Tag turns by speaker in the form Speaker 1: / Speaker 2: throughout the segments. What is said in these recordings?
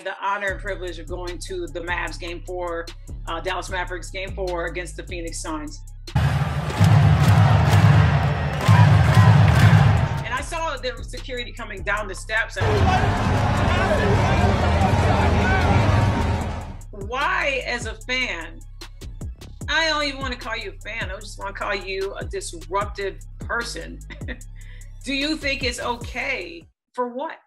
Speaker 1: had the honor and privilege of going to the Mavs game 4, Dallas Mavericks game 4 against the Phoenix Suns. And I saw there was security coming down the steps. Why, as a fan, I don't even want to call you a fan. I just want to call you a disruptive person. Do you think it's okay? For what?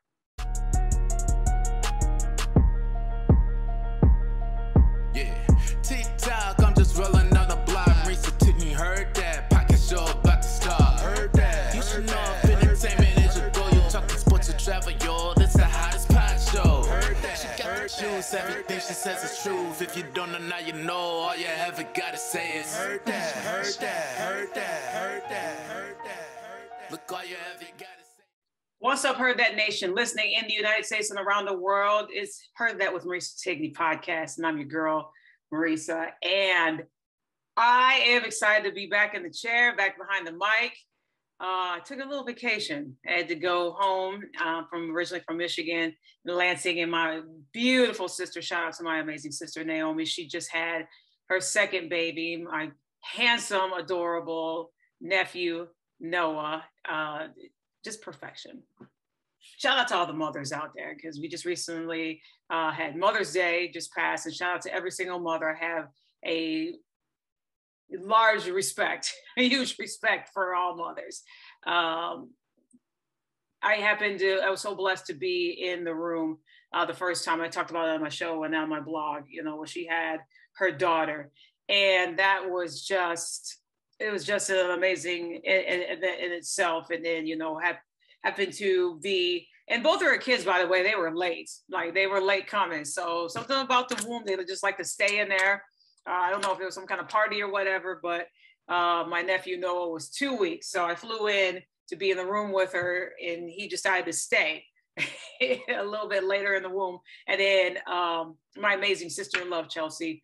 Speaker 2: Yeah, TikTok, I'm just rolling on the block. Marisa took me, heard that. Podcast show about to start. Heard that. You should know if entertainment is your goal. You talking sports or travel, yo. This the hottest pod show. Heard that. She got the juice. Everything she says is truth. If you don't know, now you know. All you ever gotta say is heard that. Heard that. Heard that. Heard that. Heard that. Look, all you ever gotta say.
Speaker 1: What's up, Heard That Nation? Listening in the United States and around the world, it's Heard That with Marisa Tigney podcast, and I'm your girl, Marisa. And I am excited to be back in the chair, back behind the mic. I took a little vacation. I had to go home originally from Michigan, Lansing, and my beautiful sister. Shout out to my amazing sister, Naomi. She just had her second baby, my handsome, adorable nephew, Noah. Just perfection. Shout out to all the mothers out there, because we just recently had Mother's Day just passed, and shout out to every single mother. I have a large respect, a huge respect for all mothers. I was so blessed to be in the room the first time. I talked about it on my show and on my blog, when she had her daughter. And that was just, it was just an amazing in itself. And then, happened to be, and both of her kids, by the way, they were late. Like, they were late coming. So something about the womb, they would just like to stay in there. I don't know if it was some kind of party or whatever, but my nephew Noah was 2 weeks. So I flew in to be in the room with her, and he decided to stay a little bit later in the womb. And then my amazing sister-in-law, Chelsea,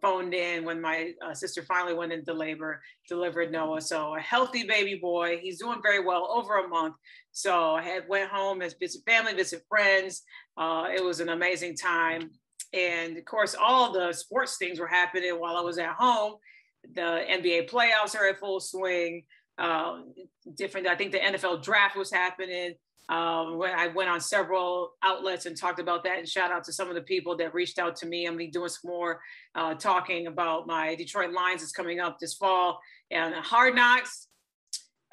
Speaker 1: phoned in when my sister finally went into labor, delivered Noah. So a healthy baby boy. He's doing very well, over a month. So I went home and visit family, visit friends. It was an amazing time. And of course, all the sports things were happening while I was at home. The NBA playoffs are at full swing. I think the NFL draft was happening. When I went on several outlets and talked about that, and shout out to some of the people that reached out to me. I'm be doing some more talking about my Detroit Lions is coming up this fall, and Hard Knocks.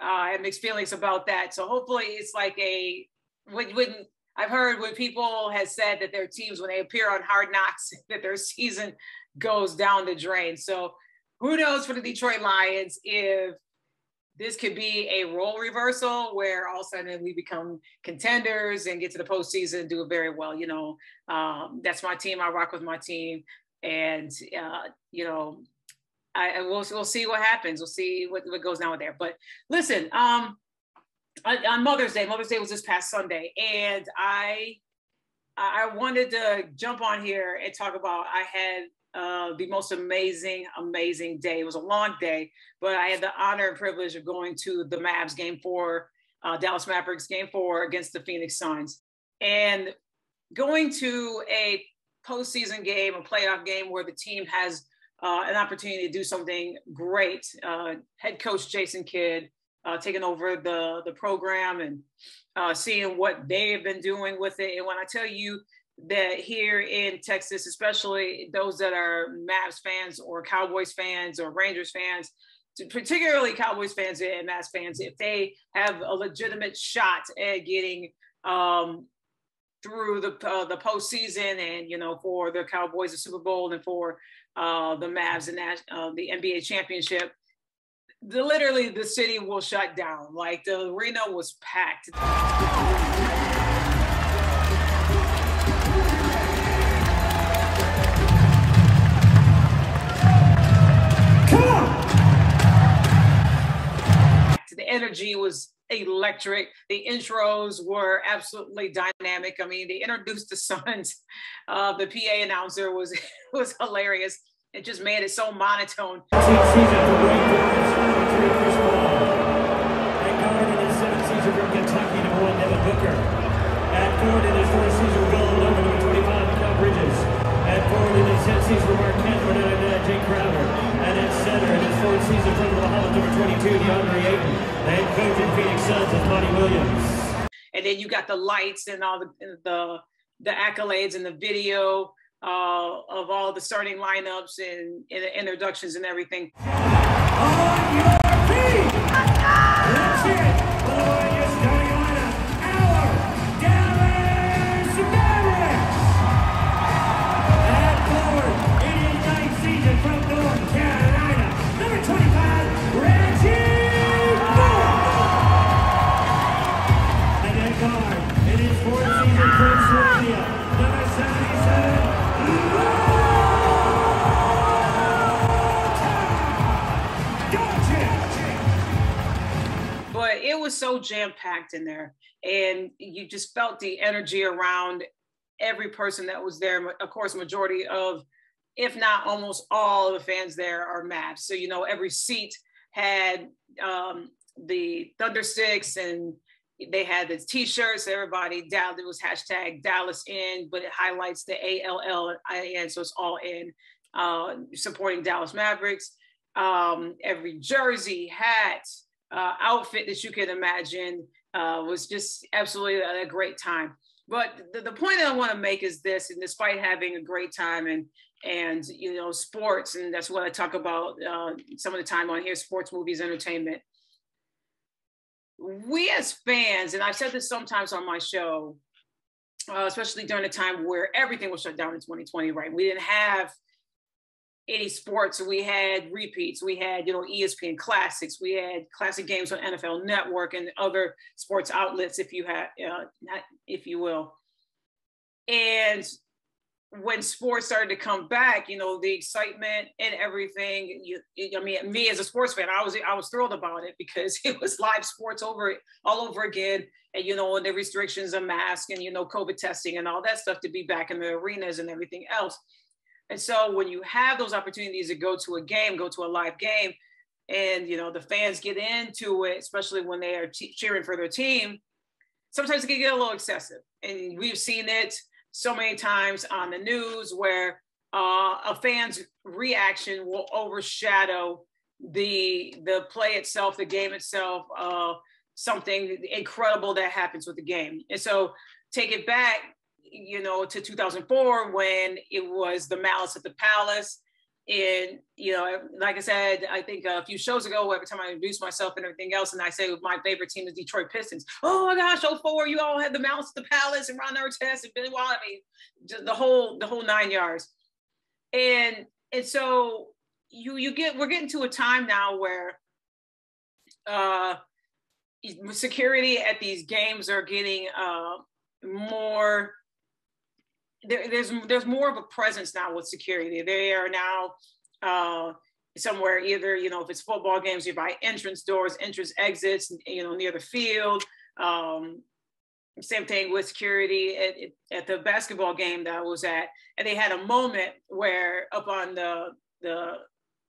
Speaker 1: I have mixed feelings about that. So hopefully it's like when I've heard when people have said that their teams, when they appear on Hard Knocks, that their season goes down the drain. So who knows for the Detroit Lions if this could be a role reversal where all of a sudden we become contenders and get to the postseason and do it very well. That's my team. I rock with my team. And, we'll see what happens. We'll see what goes down with there. But listen, on Mother's Day was this past Sunday. And I wanted to jump on here and talk about, I had the most amazing day. It was a long day, but I had the honor and privilege of going to the Mavs game 4, Dallas Mavericks game 4 against the Phoenix Suns, and going to a postseason game, a playoff game where the team has an opportunity to do something great. Head coach Jason Kidd taking over the program and seeing what they have been doing with it. And when I tell you that here in Texas, especially those that are Mavs fans or Cowboys fans or Rangers fans, particularly Cowboys fans and Mavs fans, if they have a legitimate shot at getting through the postseason and, for the Cowboys, the Super Bowl, and for the Mavs and the NBA championship, literally the city will shut down. Like, the arena was packed. The energy was electric. The intros were absolutely dynamic. I mean, they introduced the Suns. The PA announcer was hilarious. It just made it so monotone.
Speaker 3: Kentucky, #1, Devin Booker. At guard in his first season, goal number 25. Jake Crowder. And at center, in his fourth season from the Bahamas, number 22, DeAndre Ayton. The head coach in Phoenix Suns is Monty Williams.
Speaker 1: And then you got the lights and all the accolades and the video of all the starting lineups and the introductions and everything.
Speaker 3: On your feet! Let's hear it for the Warriors starting lineup. Our Dallas Mavericks! At forward, in his ninth season from North Carolina, number 25, Reggie Bullock! And at guard, in his fourth season from Slovenia, number 77,
Speaker 1: But it was so jam-packed in there, and you just felt the energy around every person that was there. Of course, majority of, if not almost all of the fans there are Mavs. So, you know, every seat had the Thunder Sticks, and they had the T-shirts. Everybody down. It was hashtag Dallas in, but it highlights the ALLIN, so it's all in, supporting Dallas Mavericks. Every jersey, hat, outfit that you can imagine was just absolutely a great time. But the point that I want to make is this: and despite having a great time and you know, sports, and that's what I talk about some of the time on here, sports, movies, entertainment. We as fans, and I've said this sometimes on my show, especially during a time where everything was shut down in 2020, right? We didn't have any sports. We had repeats. We had, you know, ESPN Classics. We had classic games on NFL Network and other sports outlets, if you have, if you will. And when sports started to come back, you know, the excitement and everything. I mean, me as a sports fan, I was thrilled about it because it was live sports all over again, and you know, and the restrictions of masks and, you know, COVID testing and all that stuff, to be back in the arenas and everything else. And so when you have those opportunities to go to a game, go to a live game, and, you know, the fans get into it, especially when they are cheering for their team, sometimes it can get a little excessive. And we've seen it so many times on the news where a fan's reaction will overshadow the play itself, the game itself, something incredible that happens with the game. And so take it back, you know, to 2004 when it was the Malice at the Palace. And, you know, like I said, I think a few shows ago, every time I introduce myself and everything else, and I say my favorite team is Detroit Pistons. Oh my gosh, 04, you all had the Malice at the Palace and Ron Artest and Billy Wall. I mean, just the whole 9 yards. And so we're getting to a time now where security at these games are getting more. There's more of a presence now with security. They are now somewhere, either, you know, if it's football games, you buy entrance doors, entrance exits, you know, near the field. Same thing with security at the basketball game that I was at, and they had a moment where up on the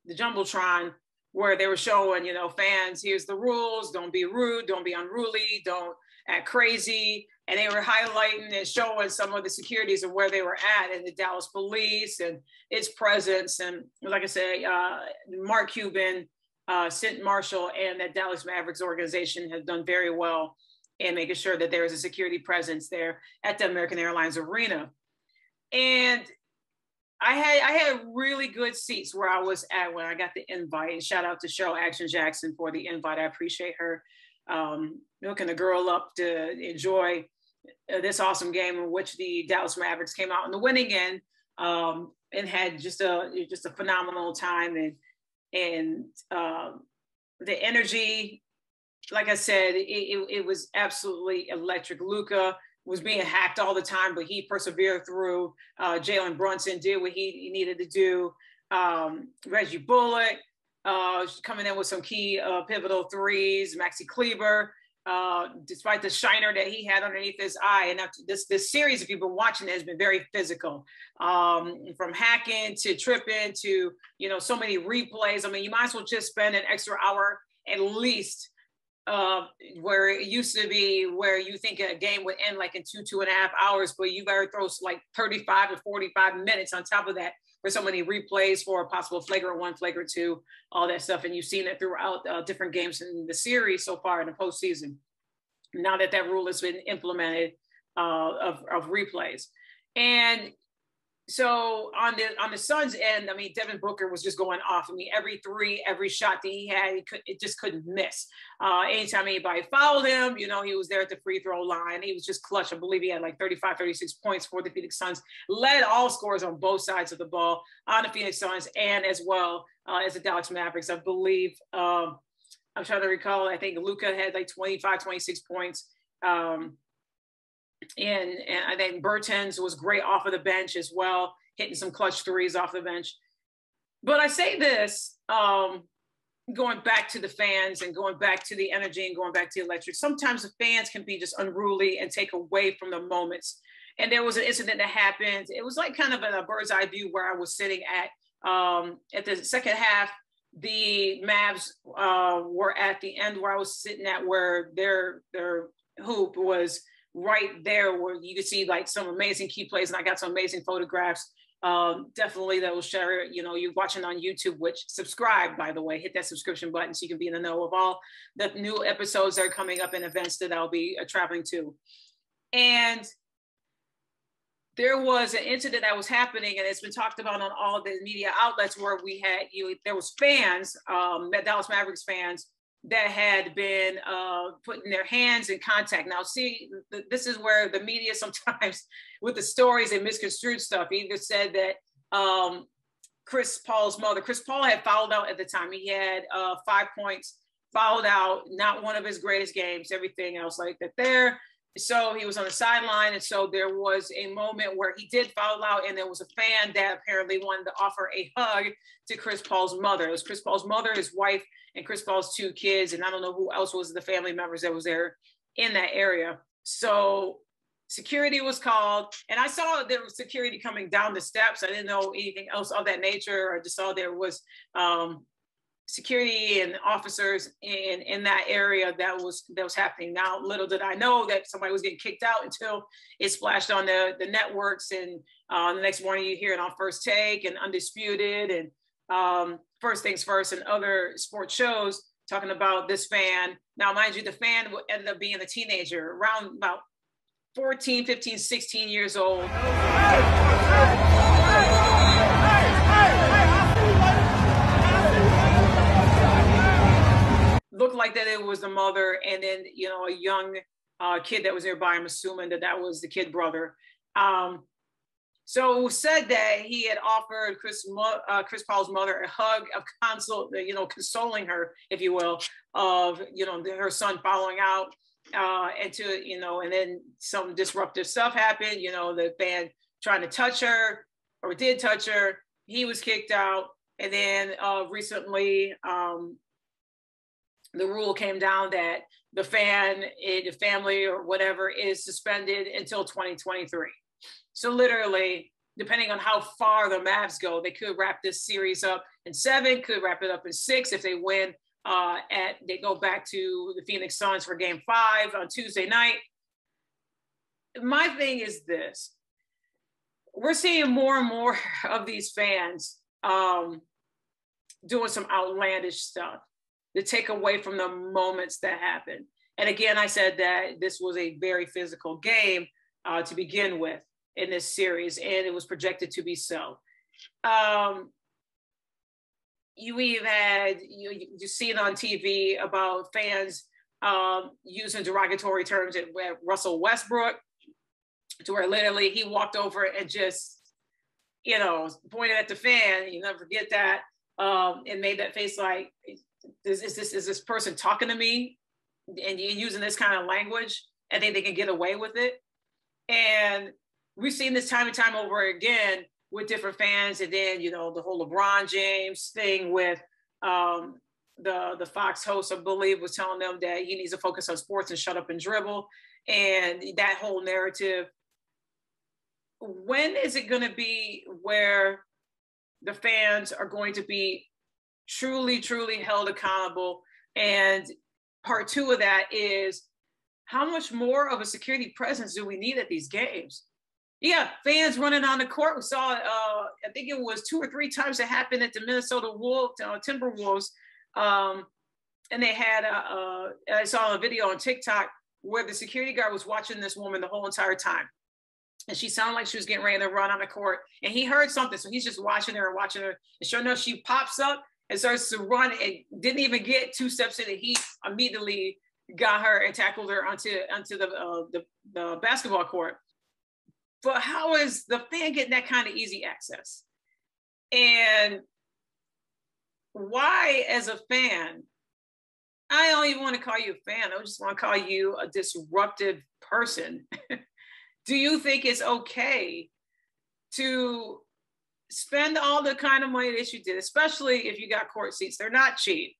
Speaker 1: Jumbotron where they were showing, you know, fans, here's the rules: don't be rude, don't be unruly, don't act crazy. And they were highlighting and showing some of the securities of where they were at, and the Dallas police and its presence. And like I say, Mark Cuban, St. Marshall, and the Dallas Mavericks organization have done very well in making sure that there is a security presence there at the American Airlines Arena. And I had really good seats where I was at when I got the invite. And shout out to Cheryl Action Jackson for the invite. I appreciate her milking the girl up to enjoy this awesome game in which the Dallas Mavericks came out in the winning end, and had just a phenomenal time. And the energy, like I said, it was absolutely electric. Luka was being hacked all the time, but he persevered through. Jalen Brunson did what he needed to do. Reggie Bullock coming in with some key pivotal threes. Maxi Kleber, despite the shiner that he had underneath his eye. And this series, if you've been watching it, has been very physical, from hacking to tripping to, you know, so many replays. I mean, you might as well just spend an extra hour at least where it used to be where you think a game would end like in 2.5 hours, but you better throw like 35 to 45 minutes on top of that for so many replays for a possible flagrant 1, flagrant 2, all that stuff. And you've seen it throughout different games in the series so far in the postseason. Now that rule has been implemented of replays. And so on the Suns end, I mean, Devin Booker was just going off. I mean, every three, every shot that he had, it just couldn't miss. Anytime anybody fouled him, you know, he was there at the free throw line. He was just clutch. I believe he had like 35, 36 points for the Phoenix Suns, led all scores on both sides of the ball on the Phoenix Suns and as well as the Dallas Mavericks. I believe, I'm trying to recall, I think Luka had like 25, 26 points. And I think Bertans was great off of the bench as well, hitting some clutch threes off the bench. But I say this, going back to the fans and going back to the energy and going back to the electric, sometimes the fans can be just unruly and take away from the moments. And there was an incident that happened. It was like kind of in a bird's eye view where I was sitting at the second half. The Mavs were at the end where I was sitting at, where their hoop was right there, where you could see like some amazing key plays, and I got some amazing photographs. Definitely that will share, you know, you're watching on YouTube, which subscribe, by the way, hit that subscription button so you can be in the know of all the new episodes that are coming up and events that I'll be traveling to. And there was an incident that was happening, and it's been talked about on all the media outlets, where we had, there was fans, Dallas Mavericks fans, that had been putting their hands in contact. Now, see, this is where the media sometimes, with the stories, they misconstrued stuff. He either said that Chris Paul's mother, Chris Paul had fouled out at the time. He had 5 points, fouled out, not one of his greatest games, everything else like that there. So he was on the sideline. And so there was a moment where he did foul out, and there was a fan that apparently wanted to offer a hug to Chris Paul's mother. It was Chris Paul's mother, his wife, and Chris Paul's 2 kids. And I don't know who else was the family members that was there in that area. So security was called, and I saw there was security coming down the steps. I didn't know anything else of that nature. I just saw there was security and officers in that area that was happening. Now, little did I know that somebody was getting kicked out until it splashed on the networks. And the next morning you hear it on First Take and Undisputed and First Things First and other sports shows talking about this fan. Now, mind you, the fan ended up being a teenager, around about 14, 15, 16 years old. Looked like that it was the mother, and then, you know, a young kid that was nearby. I'm assuming that was the kid brother. So it was said that he had offered Chris Paul's mother a hug of console, you know, consoling her, if you will, of, you know, her son following out, and to, you know, and then some disruptive stuff happened. You know, the fan trying to touch her, or did touch her. He was kicked out, and then recently. The rule came down that the family or whatever is suspended until 2023. So literally, depending on how far the Mavs go, they could wrap this series up in 7, could wrap it up in 6 if they win. They go back to the Phoenix Suns for Game 5 on Tuesday night. My thing is this: we're seeing more and more of these fans doing some outlandish stuff to take away from the moments that happen. And again, I said that this was a very physical game to begin with in this series, and it was projected to be so. You've seen on TV about fans using derogatory terms at Russell Westbrook, to where literally he walked over and just, you know, pointed at the fan. You never forget that, and made that face like, is this person talking to me and using this kind of language? I think they can get away with it. And we've seen this time and time over again with different fans. And then, you know, the whole LeBron James thing with the Fox host, I believe, was telling them that he needs to focus on sports and shut up and dribble. And that whole narrative. When is it going to be where the fans are going to be truly held accountable, and part two of that is how much more of a security presence do we need at these games? Yeah, fans running on the court. We saw, I think it was 2 or 3 times it happened at the Minnesota Timberwolves. And they had, I saw a video on TikTok where the security guard was watching this woman the whole entire time. And she sounded like she was getting ready to run on the court. And he heard something. So he's just watching her and watching her. And sure enough, she pops up and starts to run and didn't even get 2 steps in. And he immediately got her and tackled her onto the basketball court. But how is the fan getting that kind of easy access? And why, as a fan, I don't even want to call you a fan. I just want to call you a disruptive person. Do you think it's okay to spend all the kind of money that you did, especially if you got court seats? They're not cheap.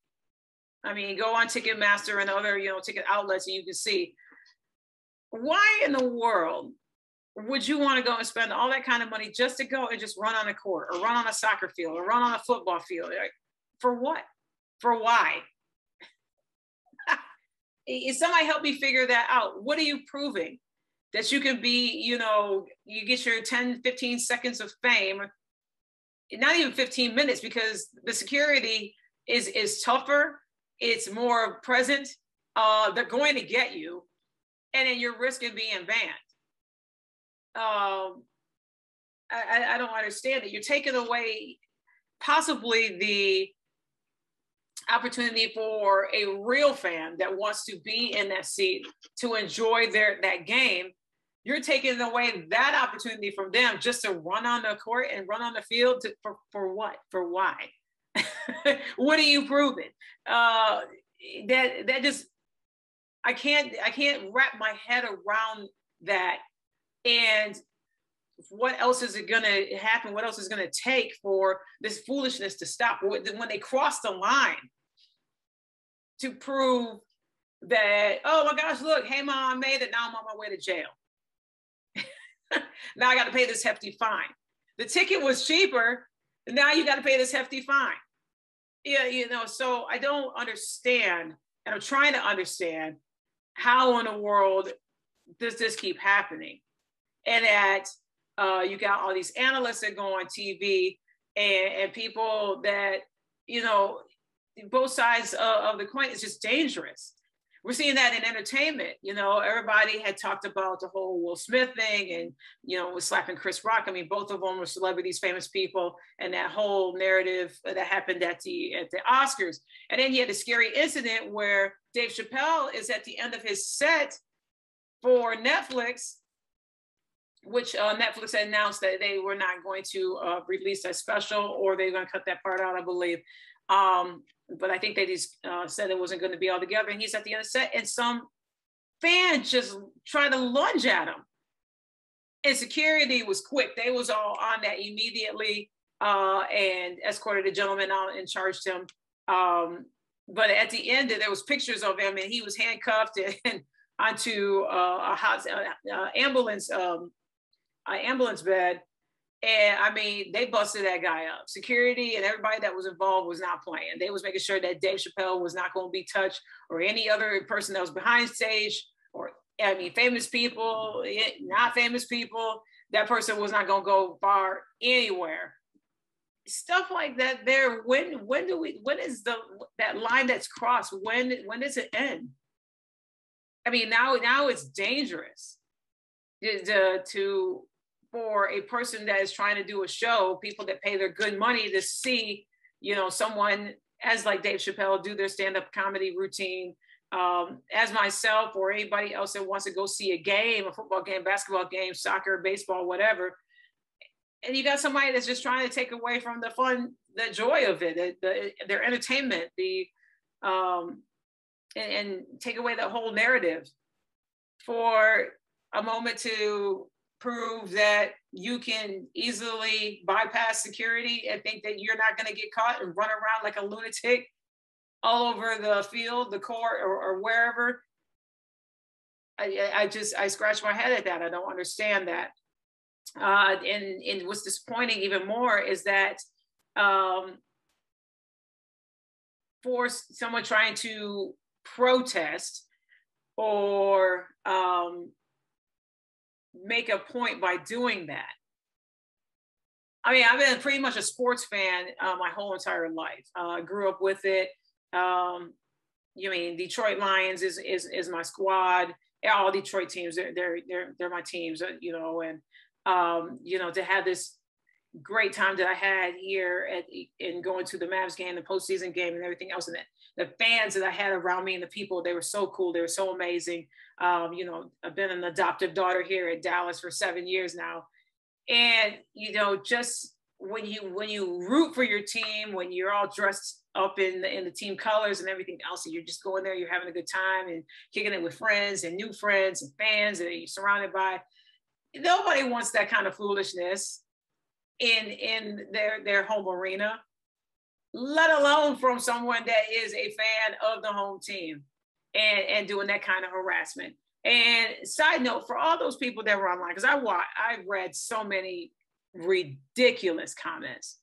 Speaker 1: I mean, go on Ticketmaster and other, ticket outlets and you can see. Why in the world would you want to go and spend all that kind of money just to go and just run on a court or run on a soccer field or run on a football field? For what? For why? Somebody help me figure that out. What are you proving? That you can be, you get your 10, 15 seconds of fame, not even 15 minutes, because the security is tougher. It's more present. They're going to get you. And then you're risking being banned. I don't understand it. You're taking away possibly the opportunity for a real fan that wants to be in that seat to enjoy that game. You're taking away that opportunity from them just to run on the court and run on the field for what? For why? What are you proving? That just, I can't wrap my head around that. And what else is it going to happen? What else is going to take for this foolishness to stop? When they cross the line to prove that, oh my gosh, look, hey mom, I made it. Now I'm on my way to jail. Now I got to pay this hefty fine. The ticket was cheaper. Now you got to pay this hefty fine. Yeah, so I don't understand. And I'm trying to understand how in the world does this keep happening? And that you got all these analysts that go on TV and people that, both sides of the coin. It's just dangerous. We're seeing that in entertainment. Everybody had talked about the whole Will Smith thing and, was slapping Chris Rock. I mean, both of them were celebrities, famous people, and that whole narrative that happened at the Oscars. And then you had a scary incident where Dave Chappelle is at the end of his set for Netflix, which Netflix had announced that they were not going to release that special, or they were going to cut that part out, I believe. But I think they just said it wasn't going to be all together. And he's at the end of the set, and some fan just tried to lunge at him. And security was quick. They was all on that immediately and escorted the gentleman out and charged him. But at the end, there was pictures of him, and he was handcuffed and onto ambulance bed. And I mean, they busted that guy up. Security and everybody that was involved was not playing. They was making sure that Dave Chappelle was not going to be touched, or any other person that was behind stage, or famous people, not famous people. That person was not going to go far anywhere. Stuff like that. There. When is that line that's crossed? When does it end? I mean, now it's dangerous for a person that is trying to do a show, people that pay their good money to see, someone as like Dave Chappelle do their stand-up comedy routine, as myself or anybody else that wants to go see a game, a football game, basketball game, soccer, baseball, whatever. And you got somebody that's just trying to take away from the fun, the joy of it, their entertainment, and take away the whole narrative for a moment to prove that you can easily bypass security and think that you're not going to get caught and run around like a lunatic all over the field, the court, or wherever. I scratch my head at that. I don't understand that. And what's disappointing even more is that for someone trying to protest or make a point by doing that. I mean, I've been pretty much a sports fan my whole entire life. I grew up with it. You mean Detroit Lions is my squad. All Detroit teams, they're my teams, you know, and you know, to have this great time that I had here in going to the Mavs game, the postseason game, and everything else, and the fans that I had around me and the people, they were so cool, they were so amazing. You know, I've been an adoptive daughter here at Dallas for 7 years now, and you know, just when you root for your team, when you're all dressed up in the team colors and everything else, and you're just going there, you're having a good time and kicking it with friends and new friends and fans that you're surrounded by. Nobody wants that kind of foolishness in their home arena, let alone from someone that is a fan of the home team and doing that kind of harassment. And side note, for all those people that were online, because I've read so many ridiculous comments.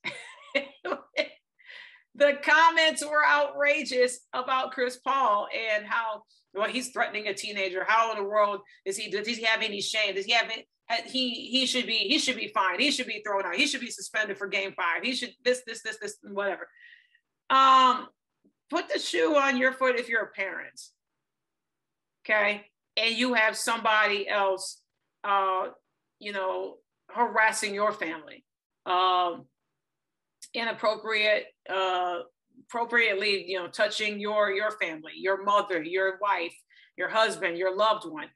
Speaker 1: The comments were outrageous about Chris Paul and how, well, he's threatening a teenager. How in the world does he have any shame? Does he have it? He should be fined. He should be thrown out. He should be suspended for game 5. He should this, whatever. Put the shoe on your foot if you're a parent. Okay. And you have somebody else, you know, harassing your family, appropriately, you know, touching your family, your mother, your wife, your husband, your loved one.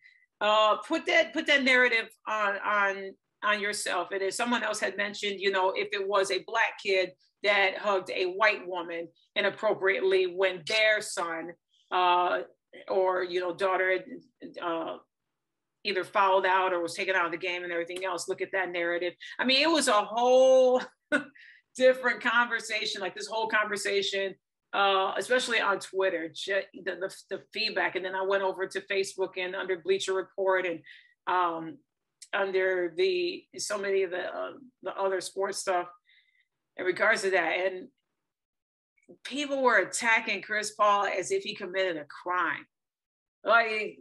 Speaker 1: Put that narrative on yourself. And as someone else had mentioned, you know, if it was a Black kid that hugged a white woman inappropriately when their son or, you know, daughter either fouled out or was taken out of the game and everything else, look at that narrative. I mean, it was a whole different conversation, like this whole conversation, especially on Twitter, the feedback. And then I went over to Facebook and under Bleacher Report and under so many of the other sports stuff in regards to that. And people were attacking Chris Paul as if he committed a crime. Like,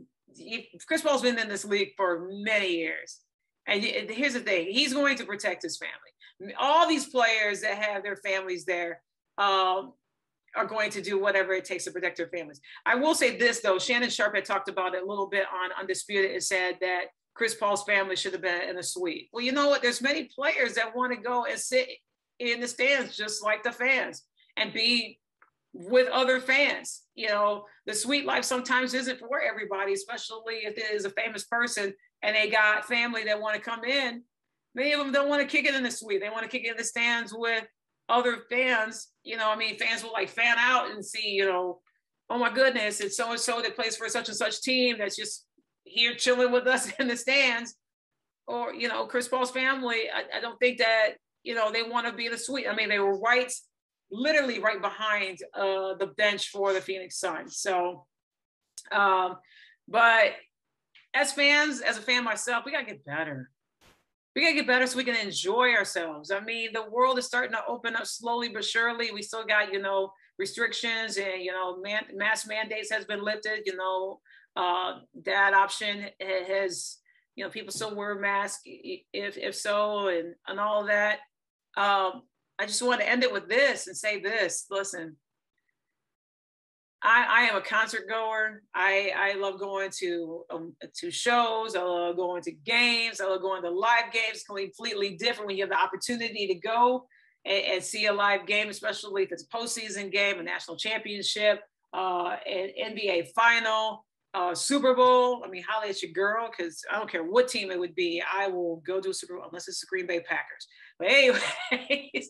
Speaker 1: Chris Paul's been in this league for many years. And here's the thing, he's going to protect his family. All these players that have their families there are going to do whatever it takes to protect their families. I will say this, though. Shannon Sharp had talked about it a little bit on Undisputed and said that Chris Paul's family should have been in a suite. Well, you know what? There's many players that want to go and sit in the stands just like the fans and be with other fans. You know, the suite life sometimes isn't for everybody, especially if it is a famous person and they got family that want to come in. Many of them don't want to kick it in the suite. They want to kick it in the stands with other fans. You know, I mean, fans will like fan out and see, you know, oh my goodness, it's so-and-so that plays for such and such team that's just here chilling with us in the stands. Or, you know, Chris Paul's family, I don't think that, you know, they want to be in the suite. I mean, they were literally right behind the bench for the Phoenix Suns. So, but as fans, as a fan myself, we got to get better. We got to get better so we can enjoy ourselves. I mean, the world is starting to open up slowly but surely. We still got, you know, restrictions and, you know, mask mandates has been lifted. You know, that option has, you know, people still wear masks if so, and all of that. I just want to end it with this and say this. Listen, I am a concert goer. I love going to shows. I love going to games. I love going to live games. It's completely different when you have the opportunity to go and see a live game, especially if it's a postseason game, a national championship, an NBA final, Super Bowl. I mean, holla at your girl, because I don't care what team it would be. I will go to a Super Bowl unless it's the Green Bay Packers. But anyways,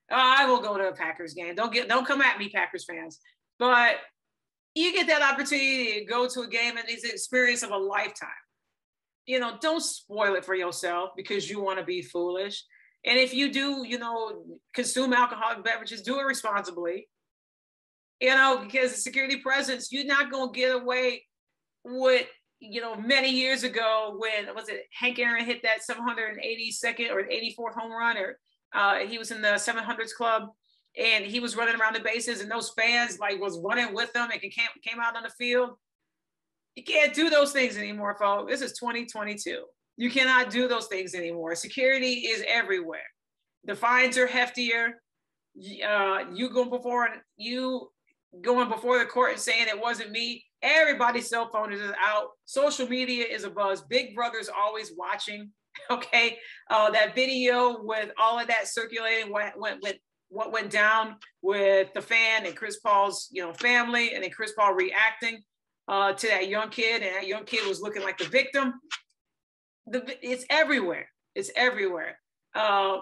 Speaker 1: I will go to a Packers game. Don't come at me, Packers fans. But you get that opportunity to go to a game and it's an experience of a lifetime. You know, don't spoil it for yourself because you want to be foolish. And if you do, you know, consume alcoholic beverages, do it responsibly. You know, because the security presence, you're not going to get away with, you know, many years ago when, was it Hank Aaron hit that 782nd or 84th home run, or he was in the 700s club and he was running around the bases, and those fans like was running with him and came out on the field. You can't do those things anymore, folks. This is 2022. You cannot do those things anymore. Security is everywhere. The fines are heftier. You going before the court and saying it wasn't me. Everybody's cell phone is out. Social media is a buzz. Big Brother's always watching. Okay, that video with all of that circulating, what went down with the fan and Chris Paul's family, and then Chris Paul reacting to that young kid, and that young kid was looking like the victim. It's everywhere. It's everywhere.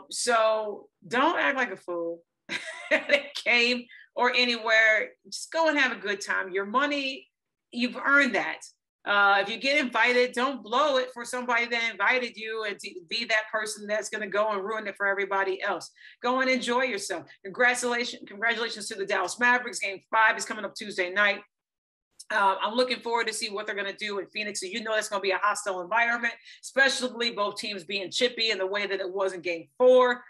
Speaker 1: So don't act like a fool. It came or anywhere. Just go and have a good time. Your money, you've earned that. If you get invited, don't blow it for somebody that invited you and to be that person that's going to go and ruin it for everybody else. Go and enjoy yourself. Congratulations to the Dallas Mavericks. Game 5 is coming up Tuesday night. I'm looking forward to see what they're going to do in Phoenix. So that's going to be a hostile environment, especially both teams being chippy in the way that it was in Game 4.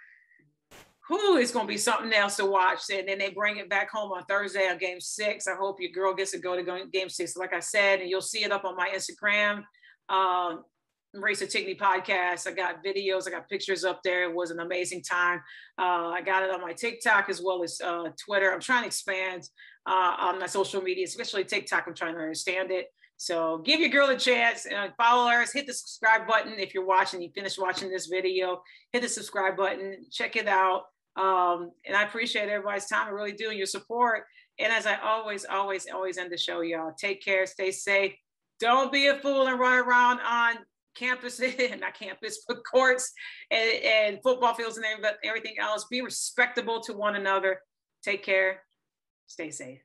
Speaker 1: It's going to be something else to watch. And then they bring it back home on Thursday on Game 6. I hope your girl gets to go to Game 6, like I said, and you'll see it up on my Instagram, Embrace the Tigney podcast. I got videos, I got pictures up there. It was an amazing time. I got it on my TikTok as well as Twitter. I'm trying to expand on my social media, especially TikTok. I'm trying to understand it. So give your girl a chance and follow her. Hit the subscribe button. If you're watching, you finished watching this video, hit the subscribe button, check it out. And I appreciate everybody's time. I really do, and your support. And as I always end the show, y'all, take care, stay safe. Don't be a fool and run around on campus, not campus, but courts and football fields and everything else. Be respectable to one another. Take care. Stay safe.